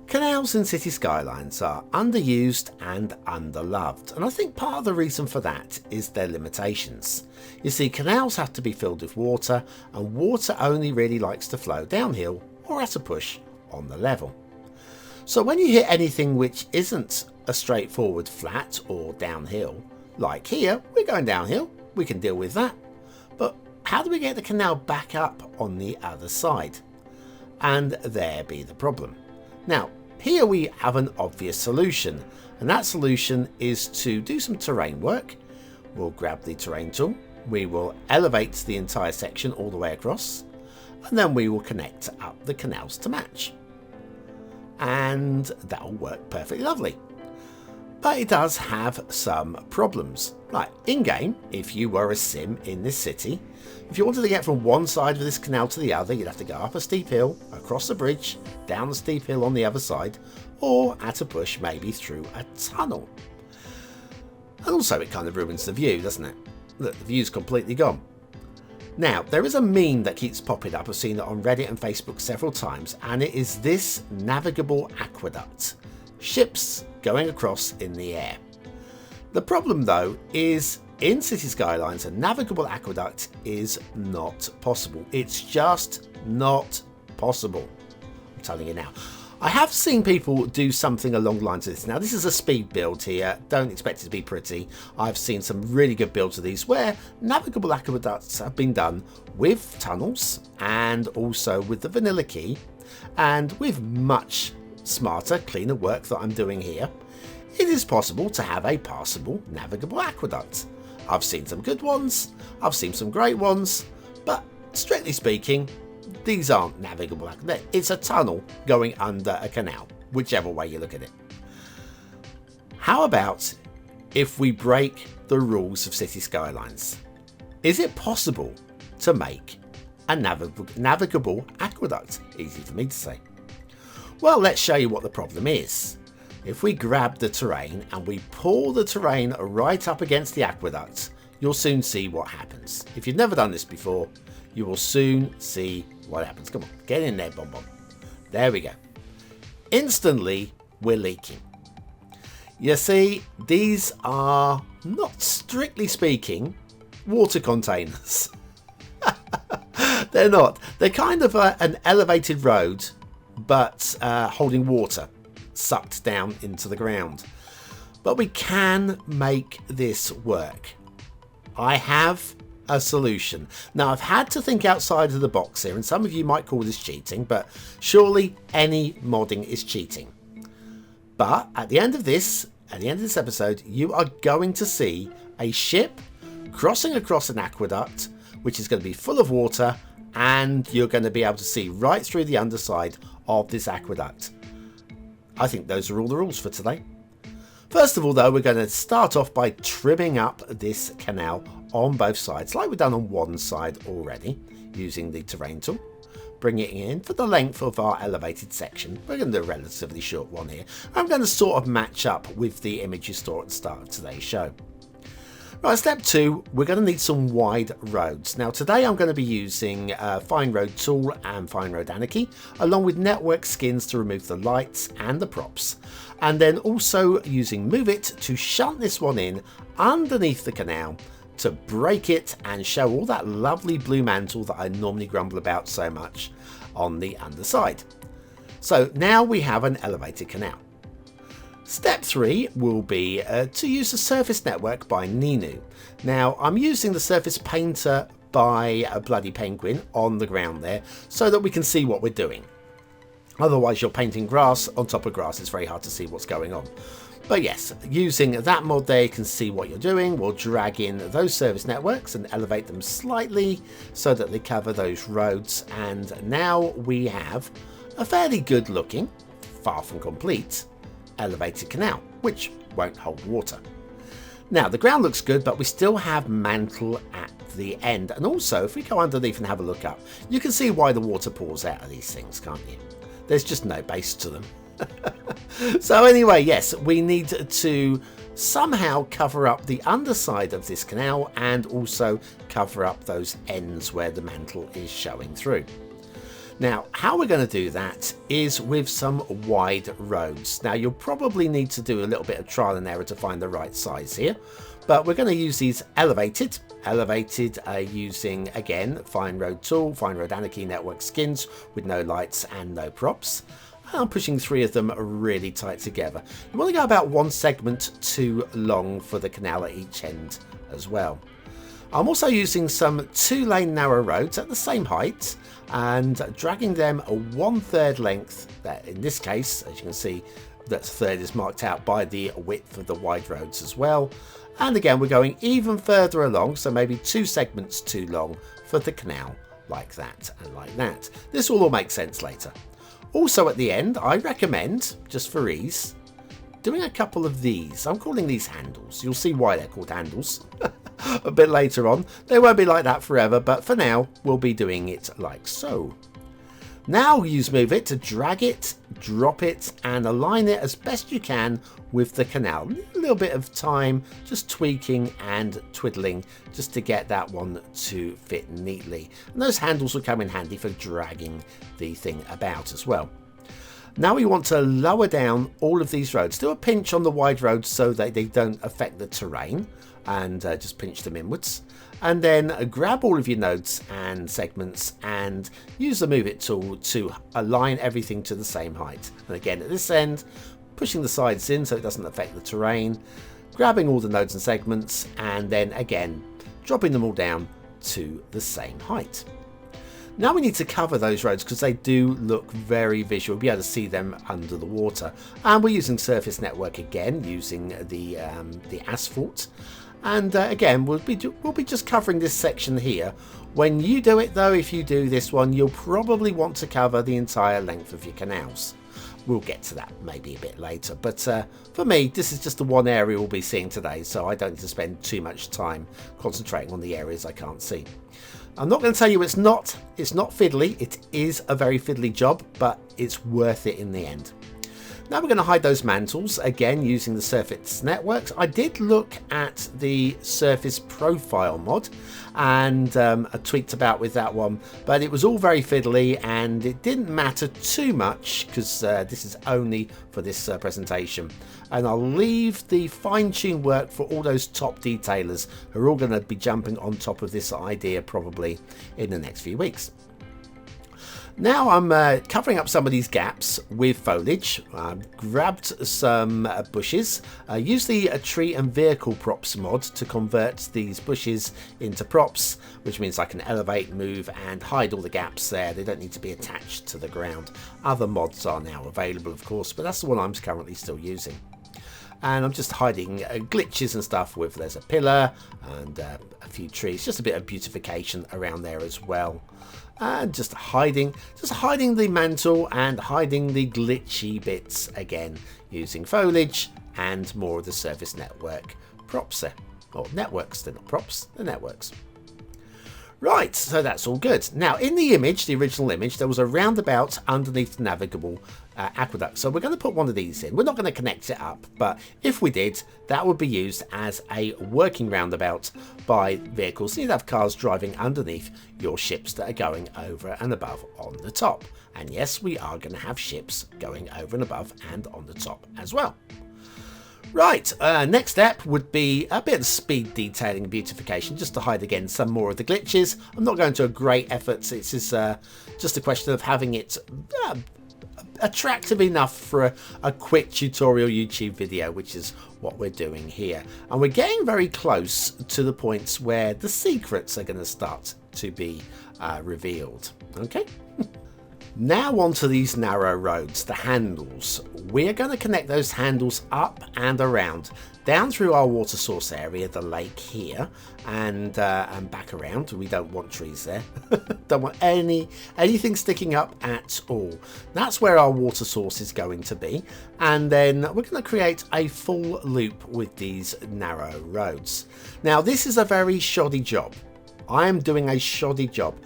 Canals in city skylines are underused and underloved, and I think part of the reason for that is their limitations. You see, canals have to be filled with water, and water only really likes to flow downhill or at a push on the level. So when you hit anything which isn't a straightforward flat or downhill, like here, we're going downhill, we can deal with that. But how do we get the canal back up on the other side? And there be the problem. Now, here we have an obvious solution, and that solution is to do some terrain work. We'll grab the terrain tool, we will elevate the entire section all the way across, and then we will connect up the canals to match. And that'll work perfectly lovely. But it does have some problems. Like in-game, if you were a sim in this city, if you wanted to get from one side of this canal to the other, you'd have to go up a steep hill, across the bridge, down the steep hill on the other side, or at a push maybe through a tunnel. And also it kind of ruins the view, doesn't it? Look, the view's completely gone. Now, there is a meme that keeps popping up. I've seen it on Reddit and Facebook several times, and it is this navigable aqueduct. Ships going across in the air. The problem though is in City Skylines a navigable aqueduct is not possible. It's just not possible. I'm telling you now. I have seen people do something along the lines of this. Now this is a speed build here, don't expect it to be pretty. I've seen some really good builds of these where navigable aqueducts have been done with tunnels and also with the vanilla key and with much smarter, cleaner work that I'm doing here. It is possible to have a passable navigable aqueduct. I've seen some good ones, I've seen some great ones, but strictly speaking, these aren't navigable aqueducts. It's a tunnel going under a canal, whichever way you look at it. How about if we break the rules of City Skylines? Is it possible to make a navigable aqueduct? Easy for me to say. Well, let's show you what the problem is. If we grab the terrain and we pull the terrain right up against the aqueduct, you'll soon see what happens. If you've never done this before, you will soon see what happens. Come on, get in there, BonBonB. There we go. Instantly, we're leaking. You see, these are, not strictly speaking, water containers. They're not. They're kind of an elevated road, but holding water sucked down into the ground. But we can make this work. I have a solution. Now I've had to think outside of the box here, and some of you might call this cheating, but surely any modding is cheating. But at the end of this episode, you are going to see a ship crossing across an aqueduct, which is going to be full of water, and you're going to be able to see right through the underside of this aqueduct. I think those are all the rules for today. First of all though, we're going to start off by trimming up this canal on both sides, like we've done on one side already, using the terrain tool. Bring it in for the length of our elevated section. We're going to do a relatively short one here. I'm going to sort of match up with the image you saw at the start of today's show. Right, step 2, we're going to need some wide roads. Now today I'm going to be using Fine Road Tool and Fine Road Anarchy, along with network skins to remove the lights and the props. And then also using Move It to shunt this one in underneath the canal to break it and show all that lovely blue mantle that I normally grumble about so much on the underside. So now we have an elevated canal. Step 3 will be to use the surface network by neinnew. Now I'm using the surface painter by a bloody penguin on the ground there so that we can see what we're doing. Otherwise you're painting grass on top of grass, it's very hard to see what's going on. But yes, using that mod there you can see what you're doing. We'll drag in those service networks and elevate them slightly so that they cover those roads, and now we have a fairly good looking, far from complete, elevated canal, which won't hold water. Now the ground looks good, but we still have mantle at the end, and also if we go underneath and have a look up, you can see why the water pours out of these things, can't you? There's just no base to them. So anyway, yes, we need to somehow cover up the underside of this canal and also cover up those ends where the mantle is showing through. Now, how we're going to do that is with some wide roads. Now, you'll probably need to do a little bit of trial and error to find the right size here, but we're going to use these elevated using, again, Fine Road Tool, Fine Road Anarchy network skins with no lights and no props. I'm pushing 3 of them really tight together. You want to go about 1 segment too long for the canal at each end as well. I'm also using some 2-lane narrow roads at the same height and dragging them a 1/3 length. That in this case, as you can see, that third is marked out by the width of the wide roads as well. And again, we're going even further along, so maybe 2 segments too long for the canal, like that and like that. This will all make sense later. Also at the end, I recommend, just for ease, doing a couple of these. I'm calling these handles. You'll see why they're called handles a bit later on. They won't be like that forever, but for now, we'll be doing it like so. Now use Move It to drag it, drop it, and align it as best you can with the canal. A little bit of time, just tweaking and twiddling, just to get that one to fit neatly. And those handles will come in handy for dragging the thing about as well. Now we want to lower down all of these roads. Do a pinch on the wide roads so that they don't affect the terrain, and just pinch them inwards. And then grab all of your nodes and segments and use the Move It tool to align everything to the same height. And again at this end, pushing the sides in so it doesn't affect the terrain, grabbing all the nodes and segments, and then again dropping them all down to the same height. Now we need to cover those roads because they do look very visual. We'll be able to see them under the water. And we're using Surface Network again, using the asphalt. And again, we'll be just covering this section here. When you do it though, if you do this one, you'll probably want to cover the entire length of your canals. We'll get to that maybe a bit later, but for me, this is just the one area we'll be seeing today, so I don't need to spend too much time concentrating on the areas I can't see. I'm not going to tell you it's not fiddly. It is a very fiddly job, but it's worth it in the end. Now we're going to hide those mantles, again using the Surface Networks. I did look at the Surface Profile mod and I tweaked about with that one, but it was all very fiddly and it didn't matter too much because this is only for this presentation. And I'll leave the fine-tune work for all those top detailers who are all going to be jumping on top of this idea probably in the next few weeks. Now I'm covering up some of these gaps with foliage. Grabbed some bushes, used the tree and vehicle props mod to convert these bushes into props, which means I can elevate, move and hide all the gaps there. They don't need to be attached to the ground. Other mods are now available of course, but that's the one I'm currently still using. And I'm just hiding glitches and stuff with, there's a pillar and a few trees, just a bit of beautification around there as well. And just hiding the mantle and hiding the glitchy bits again using foliage and more of the Surface Network props there. Or networks, they're not props, they're networks. Right, so that's all good. Now in the image, the original image, there was a roundabout underneath the Navigable aqueduct. So we're going to put one of these in. We're not going to connect it up, but if we did, that would be used as a working roundabout by vehicles. So you'd have cars driving underneath your ships that are going over and above on the top. And yes, we are going to have ships going over and above and on the top as well. Right, next step would be a bit of speed detailing and beautification, just to hide again some more of the glitches. I'm not going to a great effort. It's just a question of having it attractive enough for a quick tutorial YouTube video, which is what we're doing here. And we're getting very close to the points where the secrets are going to start to be revealed. Okay. Now onto these narrow roads, the handles. We're going to connect those handles up and around, down through our water source area, the lake here, and back around. We don't want trees there. Don't want anything sticking up at all. That's where our water source is going to be. And then we're going to create a full loop with these narrow roads. Now this is a very shoddy job. I am doing a shoddy job.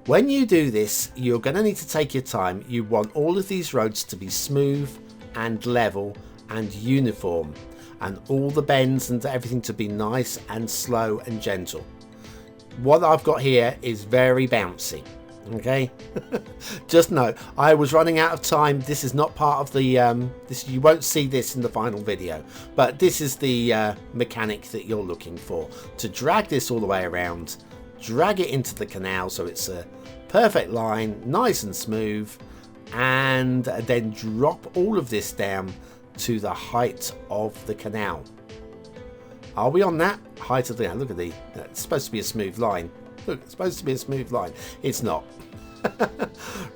When you do this, you're going to need to take your time. You want all of these roads to be smooth and level and uniform, and all the bends and everything to be nice and slow and gentle. What I've got here is very bouncy. Okay, just know I was running out of time. This is not part of the you won't see this in the final video, but this is the mechanic that you're looking for, to drag this all the way around, drag it into the canal so it's a perfect line, nice and smooth, and then drop all of this down to the height of the canal. Are we on that height of the canal? Look at it's supposed to be a smooth line. Look, it's supposed to be a smooth line. It's not.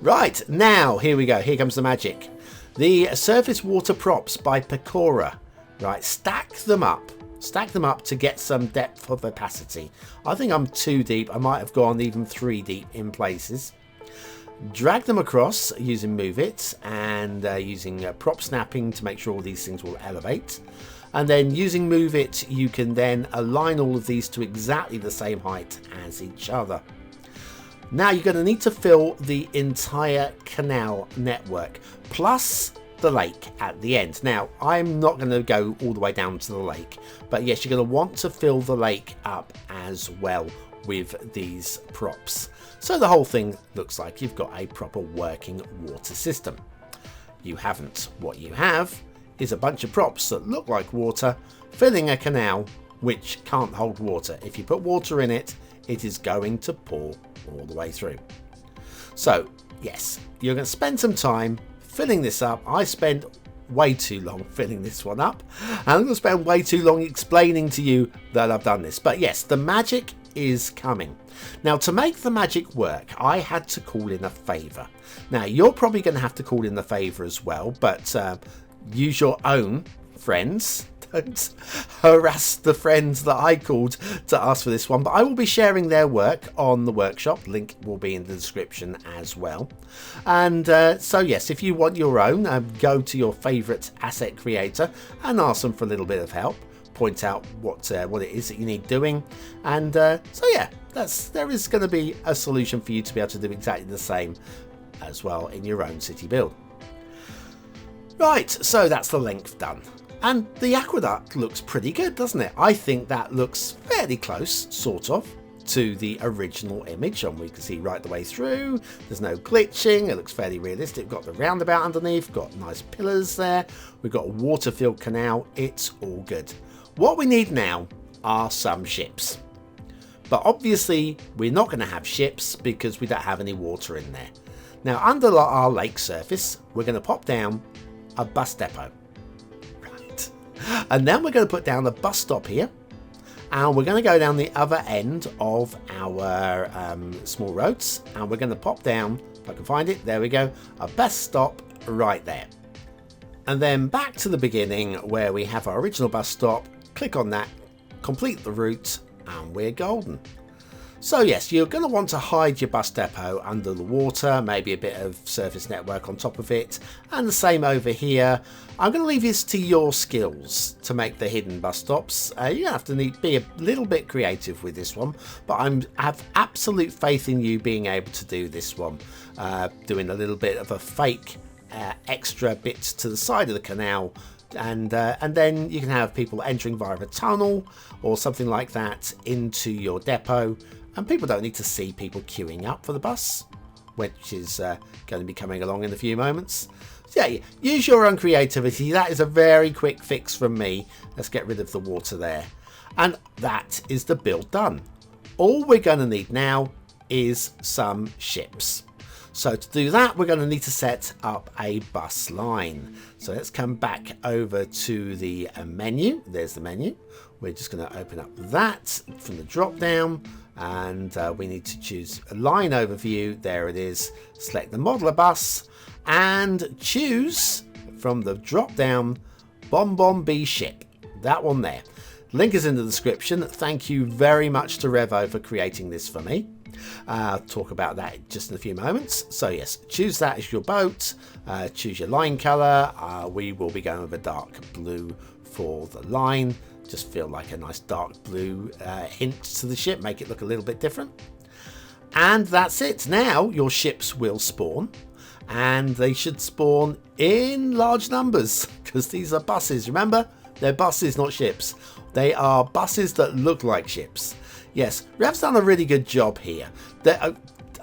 Right, now, here we go. Here comes the magic. The surface water props by Pekora. Right, stack them up. Stack them up to get some depth of opacity. I think I'm 2 deep. I might have gone even 3 deep in places. Drag them across using Move It and using prop snapping to make sure all these things will elevate. And then using Move It, you can then align all of these to exactly the same height as each other. Now you're going to need to fill the entire canal network, plus the lake at the end. Now, I'm not going to go all the way down to the lake, but yes, you're going to want to fill the lake up as well with these props. So the whole thing looks like you've got a proper working water system. You haven't. What you have is a bunch of props that look like water filling a canal which can't hold water. If you put water in it, it is going to pour all the way through. So yes, you're going to spend some time filling this up. I spent way too long filling this one up, and I'm going to spend way too long explaining to you that I've done this. But yes, the magic is coming. Now, to make the magic work, I had to call in a favor. Now, you're probably going to have to call in the favor as well, but use your own friends. Don't harass the friends that I called to ask for this one, but I will be sharing their work on the workshop. Link will be in the description as well. And so yes, if you want your own, go to your favorite asset creator and ask them for a little bit of help. Point out what it is that you need doing, and so yeah, there is going to be a solution for you to be able to do exactly the same as well in your own city build. Right, so that's the length done. And the aqueduct looks pretty good, doesn't it? I think that looks fairly close, sort of, to the original image, and we can see right the way through. There's no glitching. It looks fairly realistic. We've got the roundabout underneath, got nice pillars there. We've got a water-filled canal. It's all good. What we need now are some ships. But obviously, we're not going to have ships because we don't have any water in there. Now, under our lake surface, we're going to pop down a bus depot. Right. And then we're going to put down a bus stop here. And we're going to go down the other end of our small roads. And we're going to pop down, if I can find it, there we go, a bus stop right there. And then back to the beginning where we have our original bus stop. Click on that, complete the route, and we're golden. So yes, you're going to want to hide your bus depot under the water, maybe a bit of surface network on top of it, and the same over here. I'm going to leave this to your skills to make the hidden bus stops. You have to be a little bit creative with this one, but I have absolute faith in you being able to do this one, doing a little bit of a fake extra bits to the side of the canal. And then you can have people entering via a tunnel or something like that into your depot, and people don't need to see people queuing up for the bus, which is going to be coming along in a few moments. So yeah, use your own creativity. That is a very quick fix from me. Let's get rid of the water there, and that is the build done. All we're going to need now is some ships. So to do that, we're going to need to set up a bus line. So let's come back over to the menu. There's the menu. We're just going to open up that from the drop down, and we need to choose a line overview. There it is. Select the modeler bus and choose from the drop down bonbonbship. That one there. Link is in the description. Thank you very much to Revo for creating this for me. I'll talk about that just in a few moments. So yes, choose that as your boat. Choose your line color. We will be going with a dark blue for the line. Just feel like a nice dark blue hint to the ship, make it look a little bit different. And that's it. Now your ships will spawn, and they should spawn in large numbers because these are buses. Remember, they're buses, not ships. They are buses that look like ships. Yes, Rev's done a really good job here.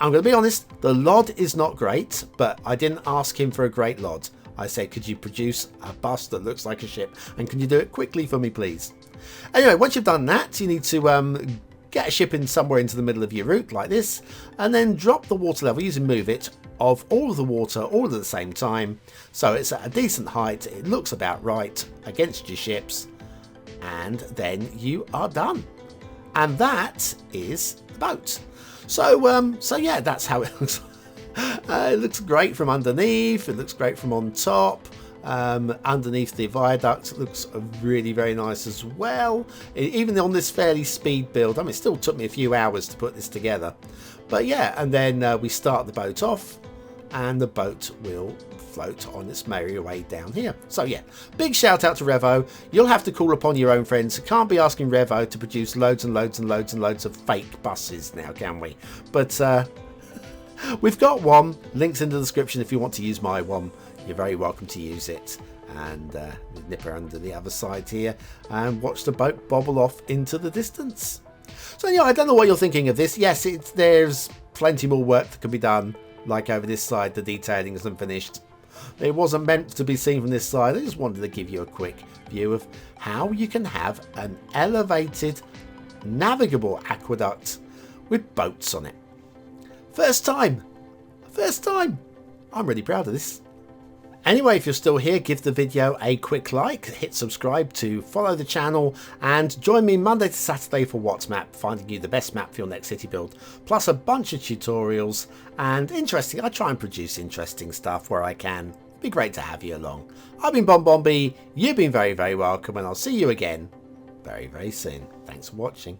I'm going to be honest, the LOD is not great, but I didn't ask him for a great LOD. I said, could you produce a bus that looks like a ship, and can you do it quickly for me, please? Anyway, once you've done that, you need to get a ship in somewhere into the middle of your route like this, and then drop the water level using Move It of all of the water all at the same time, so it's at a decent height, it looks about right against your ships, and then you are done. And that is the boat. So yeah, that's how it looks. It looks great from underneath, it looks great from on top. Underneath the viaduct, it looks really very nice as well. Even on this fairly speed build, I mean, it still took me a few hours to put this together, but yeah. And then we start the boat off, and the boat will float on its merry way down here. So yeah, big shout out to Revo. You'll have to call upon your own friends. You can't be asking Revo to produce loads and loads and loads and loads of fake buses now, can we? But we've got one. Links in the description if you want to use my one. You're very welcome to use it. And nip her under the other side here and watch the boat bobble off into the distance. So yeah, I don't know what you're thinking of this. Yes, there's plenty more work that can be done. Like over this side, the detailing isn't finished. It wasn't meant to be seen from this side. I just wanted to give you a quick view of how you can have an elevated navigable aqueduct with boats on it. First time. I'm really proud of this. Anyway, if you're still here, give the video a quick like, hit subscribe to follow the channel, and join me Monday to Saturday for What's Map, finding you the best map for your next city build, plus a bunch of tutorials and interesting. I try and produce interesting stuff where I can. It'd be great to have you along. I've been BonBonB, you've been very, very welcome, and I'll see you again very, very soon. Thanks for watching.